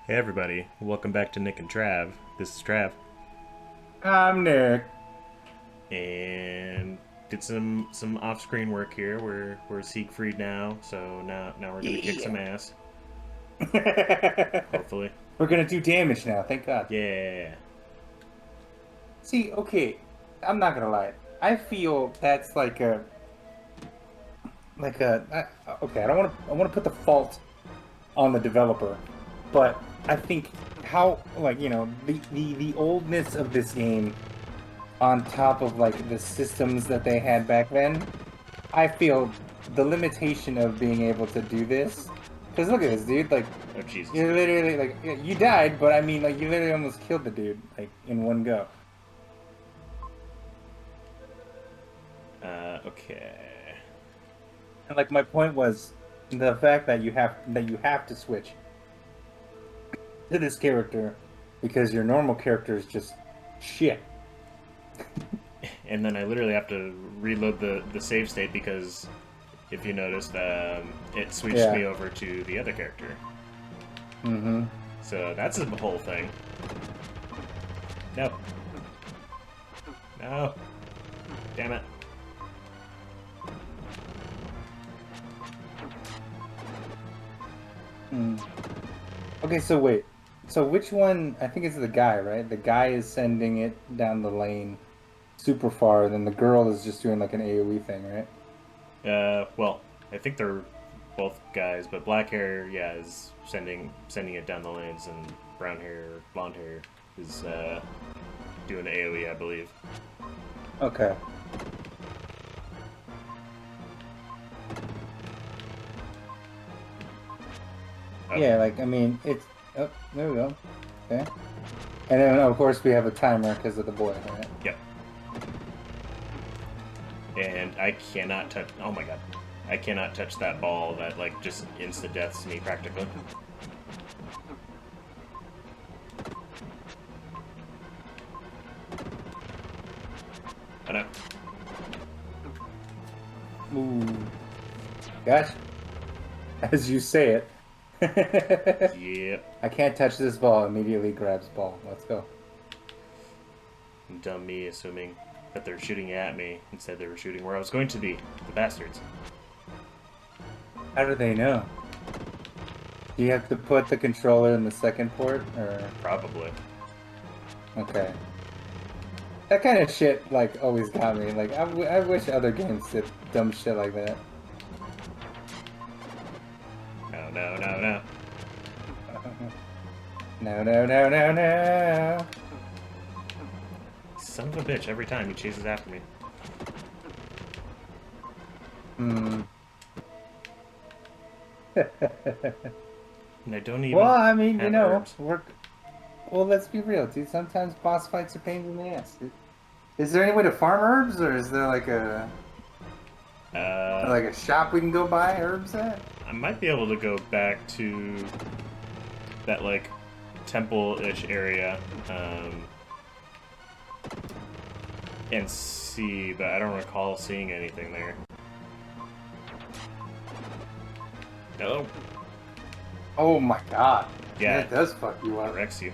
Hey everybody, welcome back to Nick and Trav. This is Trav, I'm Nick. and did some off-screen work here. We're Siegfried now, so now we're gonna kick some Yeah. ass. We're Hopefully, gonna do damage now, thank God. yeah. See, okay, I'm not gonna lie. I feel that's okay, I want to put the fault on the developer, but I think how the oldness of this game on top of like the systems that they had back then, I feel the limitation of being able to do this. Because look at this, dude. Like, Oh Jesus. you literally like yeah, you died, but I mean, like you literally almost killed the dude like in one go. Okay. And like my point was the fact that you have to switch to this character because your normal character is just shit. And then I literally have to reload the save state because if you noticed, it switched Yeah. me over to the other character. Mm-hmm. So that's a whole thing. No, no, damn it. Mm. Okay, so wait. So which one? I think it's the guy, right? The guy is sending it down the lane super far, and then the girl is just doing like an AoE thing, right? Well, I think they're both guys, but black hair, yeah, is sending it down the lanes, and brown hair, blonde hair is doing AOE, I believe. Okay. Oh, Yeah, like I mean, it's oh, there we go. Okay. And then of course we have a timer because of the boy, right? yep. And I cannot touch. Oh my god, I cannot touch that ball that like just insta deaths me practically. I know. Ooh. Gosh, as you say it. Yep. I can't touch this ball. Immediately grabs ball. Let's go. Dumb me assuming that they're shooting at me instead they were shooting where I was going to be. The bastards. How do they know? Do you have to put the controller in the second port, or Probably. okay? That kind of shit like always got me. Like I wish other games did dumb shit like that. No, no, no, no. No, no, no, no, no. Son of a bitch, every time he chases after me. Hmm. And I don't Well, even I mean, have herbs. well, let's be real, dude. Sometimes boss fights are pains in the ass, dude. Is there any way to farm herbs, or is there Uh, like a shop we can go buy herbs at? I might be able to go back to that, like, temple-ish area, and see, but I don't recall seeing anything there. No. Oh my God, Yeah, that does fuck you it up. wrecks you.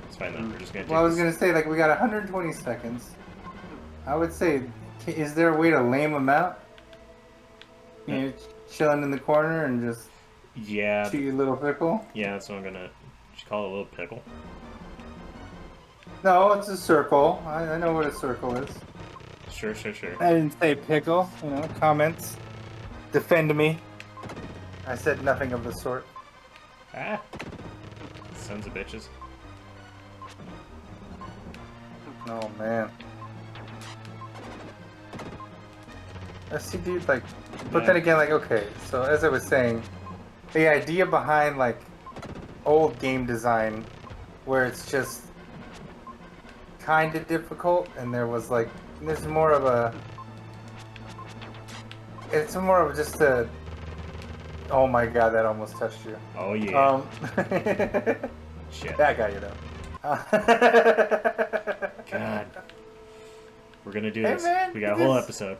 It's fine though. Hmm. We're just gonna Well, I take was this. gonna say like we got 120 seconds. I would say, is there a way to lame them out? Uh, You know, chilling in the corner and just yeah, shoot your little pickle? yeah. That's what I'm gonna. Just call it a little pickle. No, it's a circle. I know what a circle is. Sure, sure, sure. I didn't say pickle. You know, comments. Defend me. I said nothing of the sort. Ah, sons of bitches. Oh man. I see, dude. Like, but then Uh, again, like, okay. So as I was saying, the idea behind like old game design, where it's just kind of difficult, and there's more of a, it's more of just a. Oh my God, that almost touched you. oh yeah. Um, Shit. that got you though. God, we're gonna do Hey this. man, We got a whole episode.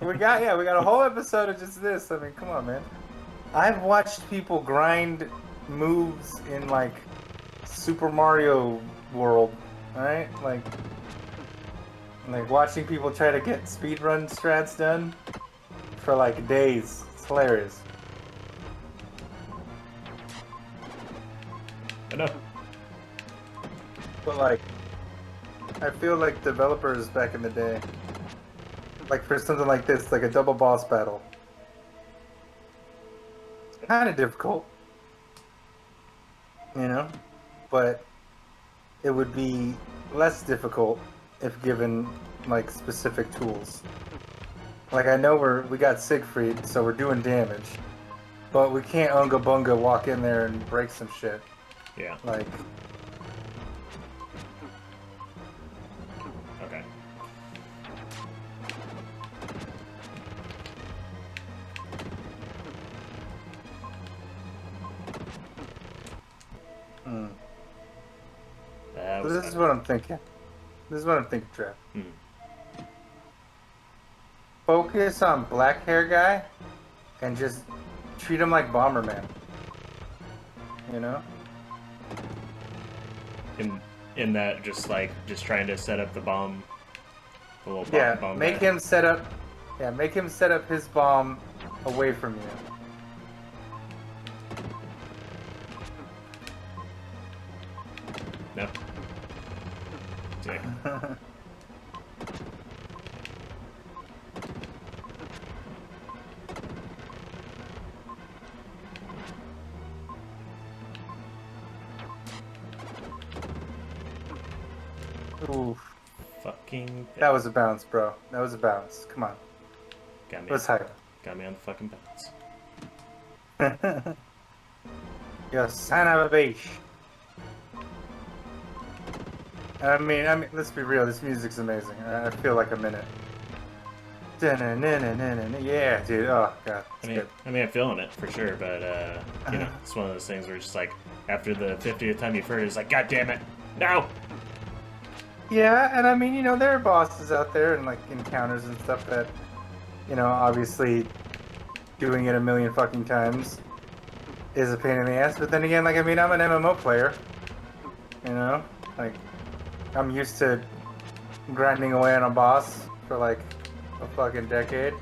We got a whole episode of just this. I mean, come on, man. I've watched people grind moves in like Super Mario World, alright? Like watching people try to get speedrun strats done for like days. It's hilarious. I know. But like, I feel like developers back in the day, like for something like this, like a double boss battle, it's kind of difficult, you know? But it would be less difficult if given like specific tools. Like I know we got Siegfried, so we're doing damage, but we can't unga bunga walk in there and break some shit. Yeah. Like, Okay. That so was this is what I'm thinking. This is what I'm thinking, Trev. Hmm. Focus on black hair guy and just treat him like Bomberman. You know? In that, just trying to set up the bomb, the little bomb. Yeah, bomb make guy. him set up. Yeah, make him set up his bomb away from you. No. Yeah. Oof. Fucking. That was a bounce, bro. That was a bounce. Come on. Got me. Let's hype. Got me on the fucking bounce. You son of a bitch. I mean, let's be real. This music's amazing. I feel like I'm in it. Yeah, dude. Oh god. I mean, I'm feeling it for sure, but you know, it's one of those things where it's just like after the 50th time you've heard it, it's like, God damn it, no. Yeah, and I mean, you know, there are bosses out there and like encounters and stuff that, you know, obviously doing it a million fucking times is a pain in the ass. But then again, like, I mean, I'm an MMO player, you know, like I'm used to grinding away on a boss for like a fucking decade.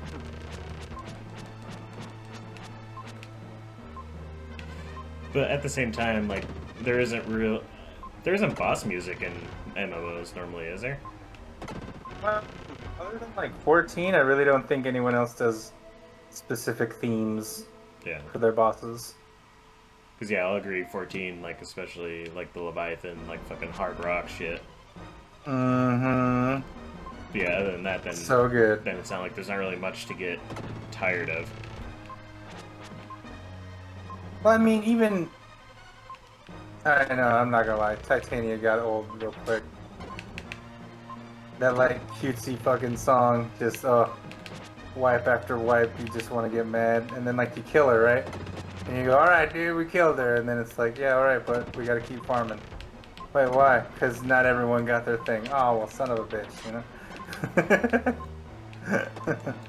But at the same time, like, there isn't boss music in MMOs normally, is there? Well, other than like 14, I really don't think anyone else does specific themes Yeah. for their bosses. Because yeah, I'll agree. 14, like especially like the Leviathan, like fucking hard rock shit. Mm-hmm. But yeah, other than that, then So good. then it sounds like there's not really much to get tired of. Well, I mean, even... I know, I'm not gonna lie. Titania got old real quick. That, like, cutesy fucking song, just, wipe after wipe, you just want to get mad. And then, like, you kill her, right? And you go, alright, dude, we killed her. And then it's like, yeah, alright, but we gotta keep farming. Wait, why? Because not everyone got their thing. Oh, well, son of a bitch, you know?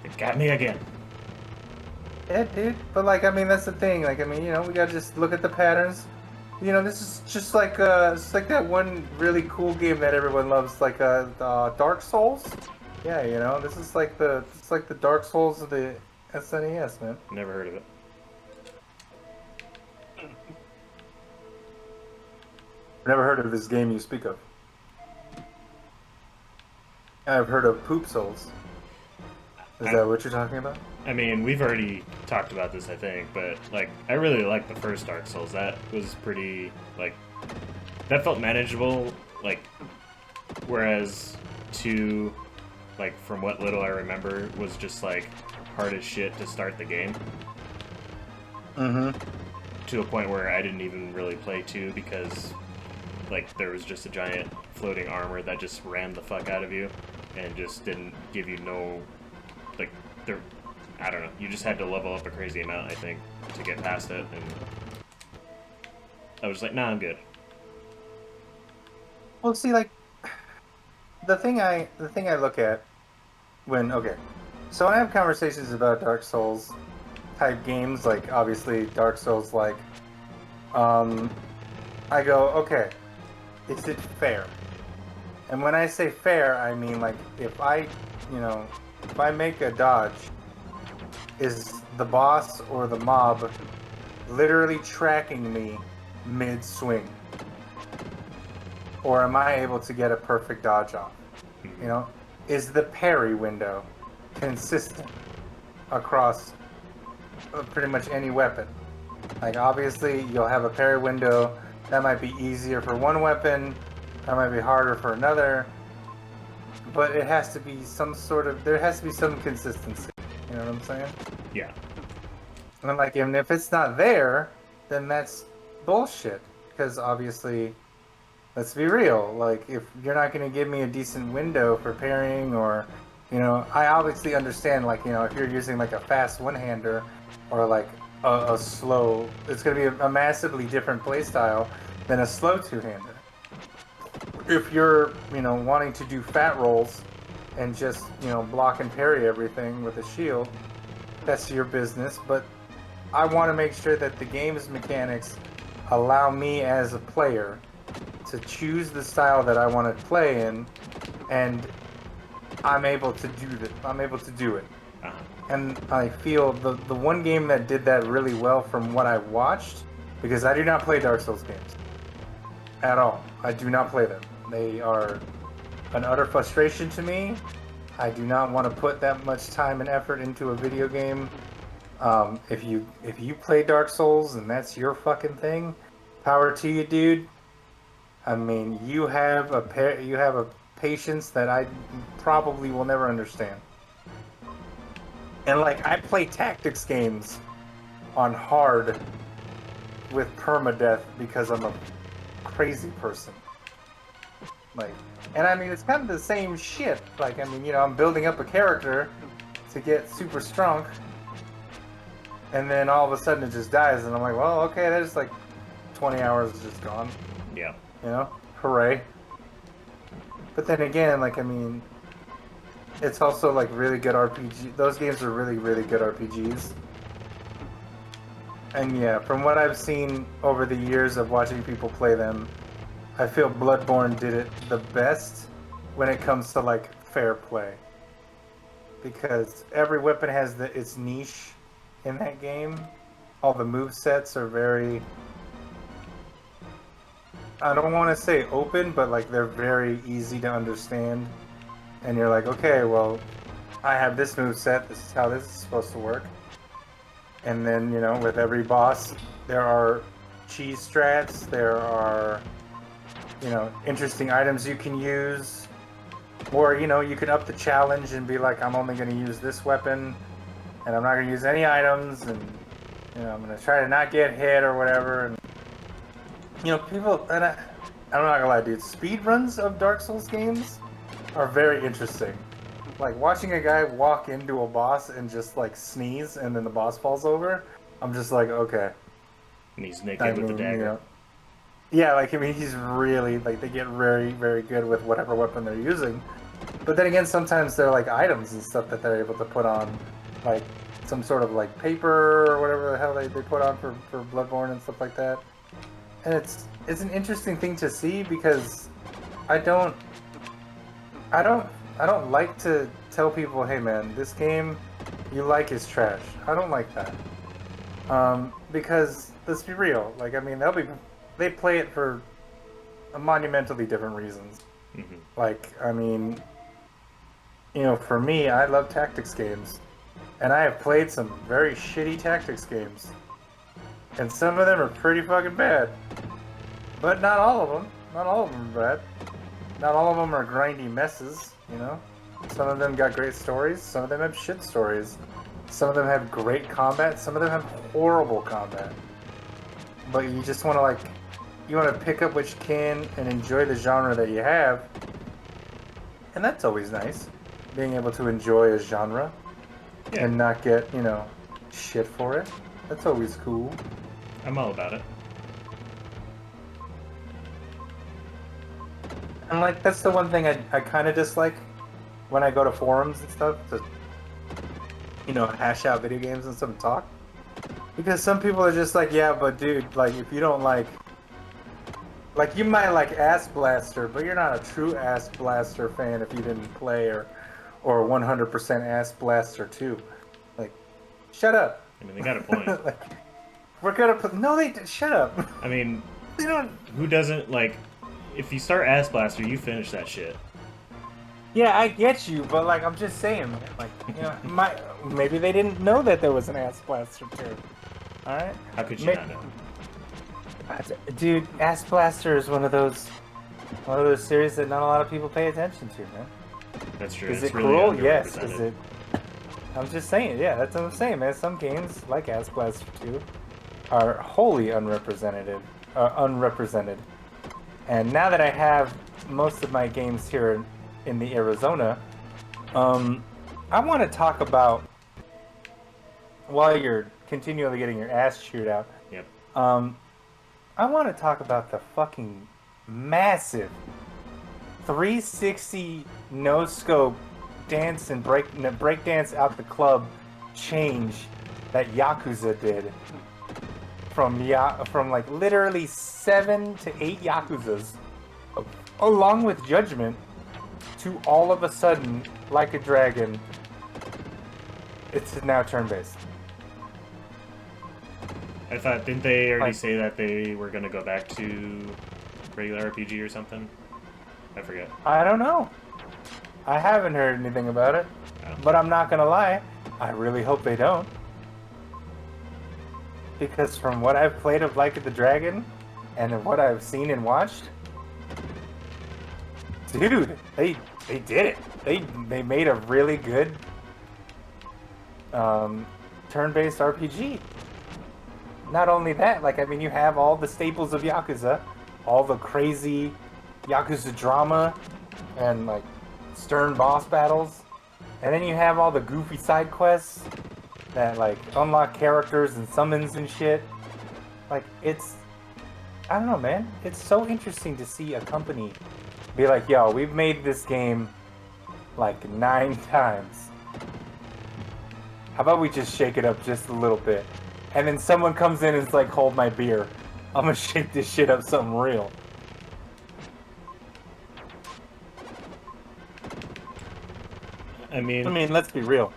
It got me again. Yeah, dude. But like, I mean, that's the thing. Like, I mean, you know, we gotta just look at the patterns. You know, this is just like it's like that one really cool game that everyone loves, like Dark Souls. Yeah, you know, this is like the Dark Souls of the SNES, man. Never heard of it. Never heard of this game you speak of. I've heard of Poop Souls. Is that what you're talking about? I mean, we've already talked about this, I think, but like, I really liked the first Dark Souls. That was pretty, like, that felt manageable. Like, whereas 2, like, from what little I remember, was just like hard as shit to start the game. Mm-hmm. To a point where I didn't even really play 2 because, like, there was just a giant floating armor that just ran the fuck out of you and just didn't give you no, like, there. I don't know. You just had to level up a crazy amount, I think, to get past it, and I was like, nah, I'm good. Well, see, like, the thing I look at when, okay, So when I have conversations about Dark Souls type games, like obviously Dark Souls, like, um, I go, okay, is it fair? And when I say fair, I mean like if I make a dodge, is the boss or the mob literally tracking me mid-swing? Or am I able to get a perfect dodge off? You know, is the parry window consistent across pretty much any weapon? Like, obviously, you'll have a parry window that might be easier for one weapon, that might be harder for another, but it has to be there has to be some consistency. You know what I'm saying? Yeah. And like, and if it's not there, then that's bullshit. Because obviously, let's be real. Like, if you're not going to give me a decent window for parrying, or, I obviously understand, like, if you're using like a fast one-hander or like a slow, it's going to be a massively different playstyle than a slow two-hander. If you're, wanting to do fat rolls and just, block and parry everything with a shield, that's your business. But I want to make sure that the game's mechanics allow me as a player to choose the style that I want to play in, and I'm able to do that. I'm able to do it. Uh-huh. And I feel the one game that did that really well from what I watched, because I do not play Dark Souls games at all. I do not play them. They are an utter frustration to me. I do not want to put that much time and effort into a video game. If you play Dark Souls and that's your fucking thing, power to you, dude. I mean, you have a patience that I probably will never understand. And like, I play tactics games on hard with permadeath because I'm a crazy person. Like, and I mean, it's kind of the same shit. Like, I mean, I'm building up a character to get super strong, and then all of a sudden it just dies, and I'm like, well, okay, there's like 20 hours just gone. Yeah. Hooray. But then again, like, I mean, it's also like really good RPG. Those games are really, really good RPGs. And yeah, from what I've seen over the years of watching people play them, I feel Bloodborne did it the best when it comes to like fair play. Because every weapon has its niche in that game. All the movesets are very, I don't want to say open, but like they're very easy to understand. And you're like, okay, well, I have this moveset, this is how this is supposed to work. And then, with every boss, there are cheese strats, there are, interesting items you can use. Or, you can up the challenge and be like, I'm only going to use this weapon, and I'm not going to use any items, and, I'm going to try to not get hit or whatever. And, people, and I'm not going to lie, dude, speedruns of Dark Souls games are very interesting. Like, watching a guy walk into a boss and just, like, sneeze, and then the boss falls over, I'm just like, okay. And he's naked with the dagger. Yeah, like, I mean, he's really, like, they get very, very good with whatever weapon they're using. But then again, sometimes they're, like, items and stuff that they're able to put on, like, some sort of, like, paper or whatever the hell they put on for Bloodborne and stuff like that. And it's an interesting thing to see, because I don't like to tell people, hey man, this game you like is trash. I don't like that. Because let's be real. Like, I mean, they play it for monumentally different reasons. Mm-hmm. Like, I mean, for me, I love tactics games, and I have played some very shitty tactics games, and some of them are pretty fucking bad. But not all of them. Not all of them are bad. Not all of them are grindy messes, Some of them got great stories, some of them have shit stories. Some of them have great combat, some of them have horrible combat. But you just want to, you want to pick up what you can and enjoy the genre that you have. And that's always nice, being able to enjoy a genre and not get, shit for it. That's always cool. I'm all about it. And, that's the one thing I kind of dislike when I go to forums and stuff, hash out video games and some talk. Because some people are just like, yeah, but dude, like if you don't like you might like Ass Blaster, but you're not a true Ass Blaster fan if you didn't play or 100% Ass Blaster 2. Like, shut up. I mean, they got a point. Like, we're gonna put no, they shut up. I mean, They don't. who doesn't like? If you start Ass Blaster, you finish that shit. Yeah, I get you, but like I'm just saying, man. Like, maybe they didn't know that there was an Ass Blaster 2. All right. How could you not know? Dude, Ass Blaster is one of those series that not a lot of people pay attention to, man. That's true. Is It's it really cruel? Yes. underrepresented. Is it? I'm just saying. Yeah, that's what I'm saying, man. Some games like Ass Blaster 2 are wholly unrepresented. And now that I have most of my games here in the Arizona, I want to talk about while you're continually getting your ass chewed out. Yep. I want to talk about the fucking massive 360 no scope dance and break dance out the club change that Yakuza did from like literally 7 to 8 Yakuzas along with Judgment to all of a sudden Like a Dragon it's now turn-based. I thought, didn't they already Like- say that they were gonna go back to regular RPG or something? I forget. I don't know. I haven't heard anything about it. Oh. But I'm not gonna lie, I really hope they don't. Because from what I've played of Like the Dragon, and what I've seen and watched, dude, they did it. They made a really good turn-based RPG. Not only that, like I mean, you have all the staples of Yakuza, all the crazy Yakuza drama, and like stern boss battles, and then you have all the goofy side quests that like unlock characters and summons and shit. Like I don't know, man. It's so interesting to see a company be like, yo, we've made this game like 9 times. How about we just shake it up just a little bit? And then someone comes in and is like, hold my beer. I'm gonna shake this shit up something real. I mean, Let's be real.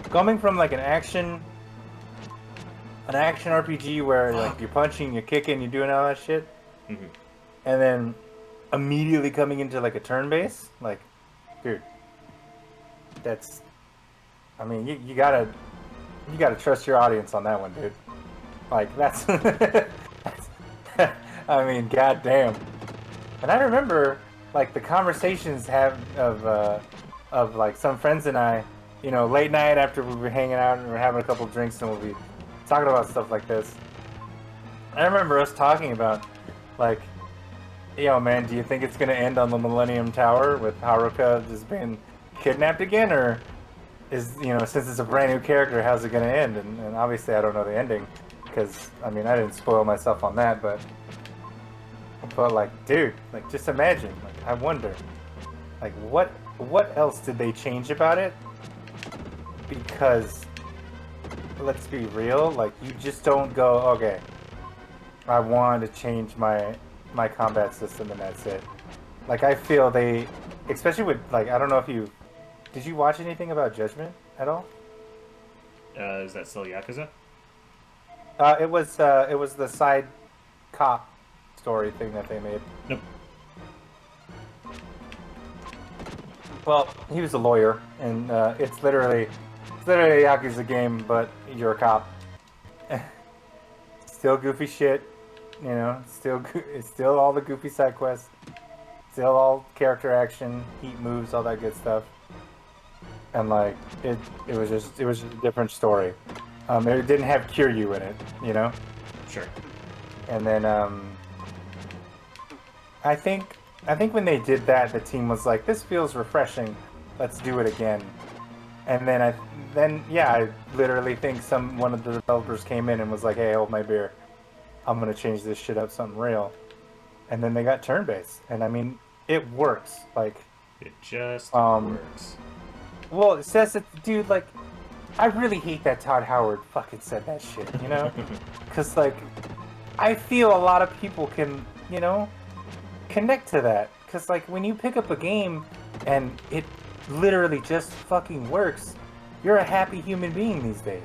Coming from like an action RPG where like you're punching, you're kicking, you're doing all that shit, mhm. and then immediately coming into like a turn-based, like, dude, that's. I mean, you gotta trust your audience on that one, dude. Like that's. I mean, goddamn. And I remember like the conversations of like some friends and I, late night after we were hanging out and we were having a couple drinks and we'll be talking about stuff like this. I remember us talking about like, yo man, do you think it's gonna end on the Millennium Tower with Haruka just being kidnapped again, or is since it's a brand new character, how's it gonna end? And obviously I don't know the ending because I mean I didn't spoil myself on that, but like dude, like just imagine, like I wonder, like what else did they change about it? Because let's be real, like you just don't go, okay, I want to change my combat system and that's it. Like I feel they, especially with like, I don't know if did you watch anything about Judgment at all? Is that still Yakuza? It was the side cop story thing that they made. Nope. Well, he was a lawyer, and it's literally a Yakuza game, but you're a cop. Still goofy shit, it's still all the goofy side quests, still all character action, heat moves, all that good stuff. And like it was just a different story. It didn't have Kiryu in it, Sure. And then I think when they did that, the team was like, "This feels refreshing. Let's do it again." And then I literally think one of the developers came in and was like, "Hey, hold my beer. I'm gonna change this shit up something real." And then they got turn-based, and I mean, it works. Like It just Um, works. well, it says that, dude. Like, I really hate that Todd Howard fucking said that shit, you know? Because, like, I feel a lot of people can, you know, connect to that. Because, like, when you pick up a game and it literally just fucking works, you're a happy human being these days.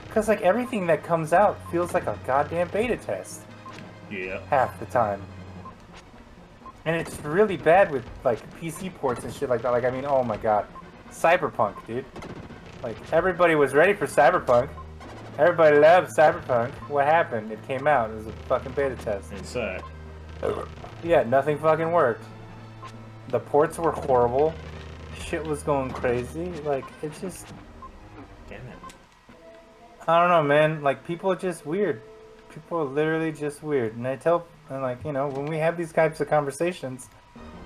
Because, like, everything that comes out feels like a goddamn beta test Yeah. half the time. And it's really bad with, like, PC ports and shit like that. Like, I mean, oh my god. Cyberpunk, dude. Like, everybody was ready for Cyberpunk. Everybody loved Cyberpunk. What happened? It came out. It was a fucking beta test. It sucked. Yeah, nothing fucking worked. The ports were horrible. Shit was going crazy. Like, it's just... Damn it. I don't know, man. Like, people are just weird. People are literally just weird. And I tell... And, like, you know, when we have these types of conversations,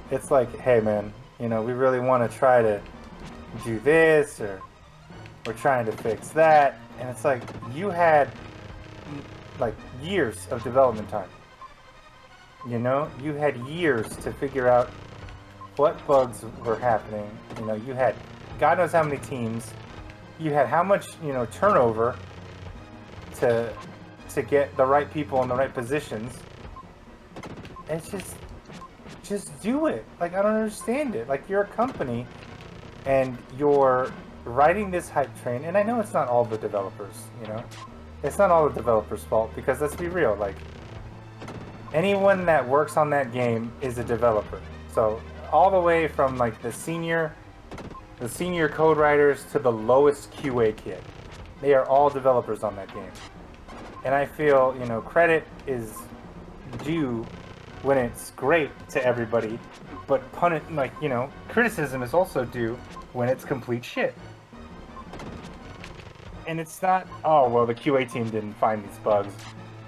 it's like, hey, man, you know, we really want to try to do this, or we're trying to fix that. And it's like, you had, like, years of development time. You know? You had years to figure out what bugs were happening. You know, you had God knows how many teams. You had how much, you know, turnover to get the right people in the right positions. It's just do it. Like, I don't understand it. Like, you're a company and you're riding this hype train, and I know it's not all the developers, you know? It's not all the developers' fault, because let's be real, like, anyone that works on that game is a developer. So, all the way from, like, the senior code writers to the lowest QA kid, they are all developers on that game. And I feel, you know, credit is due when it's great to everybody, but criticism is also due when it's complete shit. And it's not, oh, well, the QA team didn't find these bugs.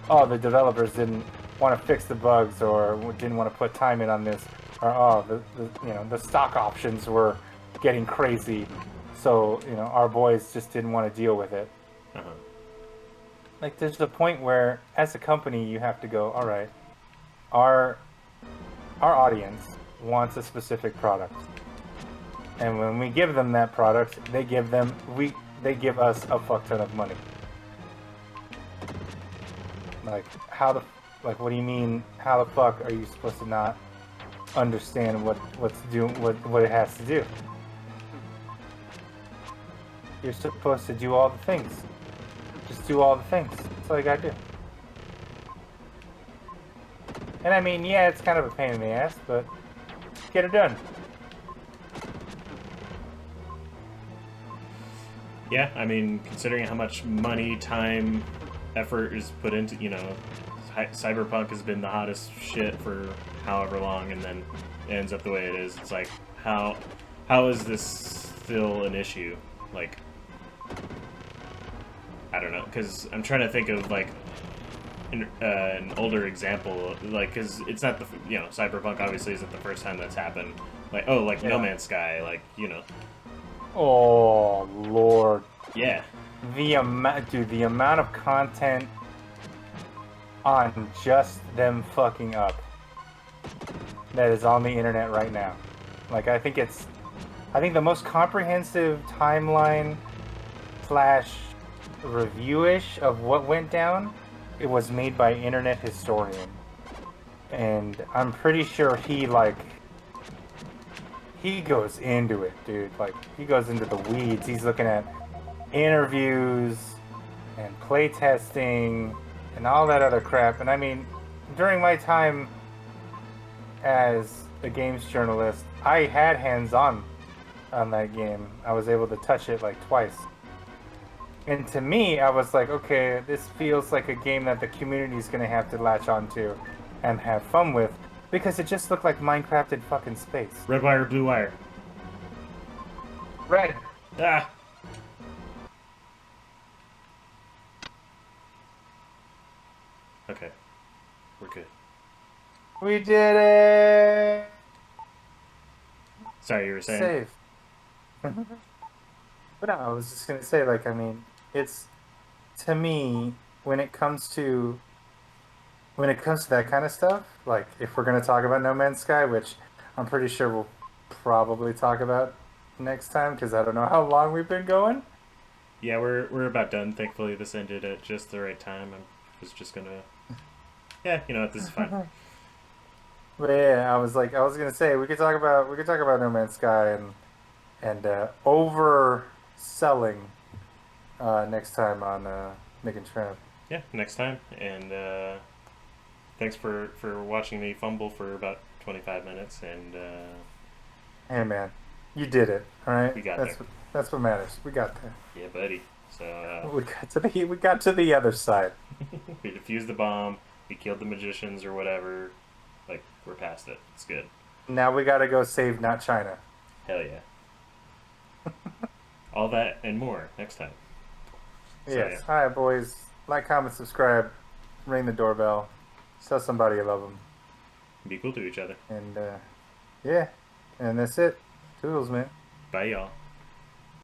Oh, the developers didn't want to fix the bugs, or didn't want to put time in on this. Or, oh, the stock options were getting crazy, so, you know, our boys just didn't want to deal with it. Uh-huh. Like, there's the point where, as a company, you have to go, all right, our audience wants a specific product, and when we give them that product, they give us a fuck ton of money. Like, what do you mean? How the fuck are you supposed to not understand what it has to do? You're supposed to do all the things. Just do all the things. That's all you gotta do. And I mean, yeah, it's kind of a pain in the ass, but get it done. Yeah, I mean, considering how much money, time, effort is put into, you know, Cyberpunk has been the hottest shit for however long, and then it ends up the way it is. It's like, how is this still an issue? Like, I don't know, because I'm trying to think of, like, an older example, like, because it's not the, you know, Cyberpunk obviously isn't the first time that's happened. Like, oh, like Yeah. No Man's Sky, like, you know. Oh, Lord. Yeah. The amount of content on just them fucking up that is on the internet right now. Like, I think the most comprehensive timeline / review-ish of what went down, it was made by Internet Historian. And I'm pretty sure he goes into it, dude. Like, he goes into the weeds. He's looking at interviews and playtesting and all that other crap. And I mean, during my time as a games journalist, I had hands-on on that game. I was able to touch it like twice. And to me, I was like, okay, this feels like a game that the community is going to have to latch onto and have fun with, because it just looked like Minecraft in fucking space. Red wire, blue wire. Red. Ah! Okay. We're good. We did it! Sorry, you were saying? Safe. But no, I was just going to say, like, I mean, it's, to me, when it comes to that kind of stuff, like, if we're going to talk about No Man's Sky, which I'm pretty sure we'll probably talk about next time, because I don't know how long we've been going. Yeah, we're about done. Thankfully, this ended at just the right time. I was just gonna, yeah, you know what, this is fine. But yeah, I was gonna say we could talk about No Man's Sky and overselling next time on Nick and Tramp. Yeah, next time. And thanks for watching me fumble for about 25 minutes, and Hey man, you did it. All right, we got there. that's what matters. We got there. Yeah, buddy. So We got to the other side. we defused the bomb. We killed the magicians or whatever. Like we're past it. It's good. Now we got to go save not China. Hell yeah. All that and more next time. So Yes. yeah, All right, boys. Like, comment, subscribe, ring the doorbell, tell somebody you love them, be cool to each other. and yeah, and that's it. Toodles, man. Bye, y'all.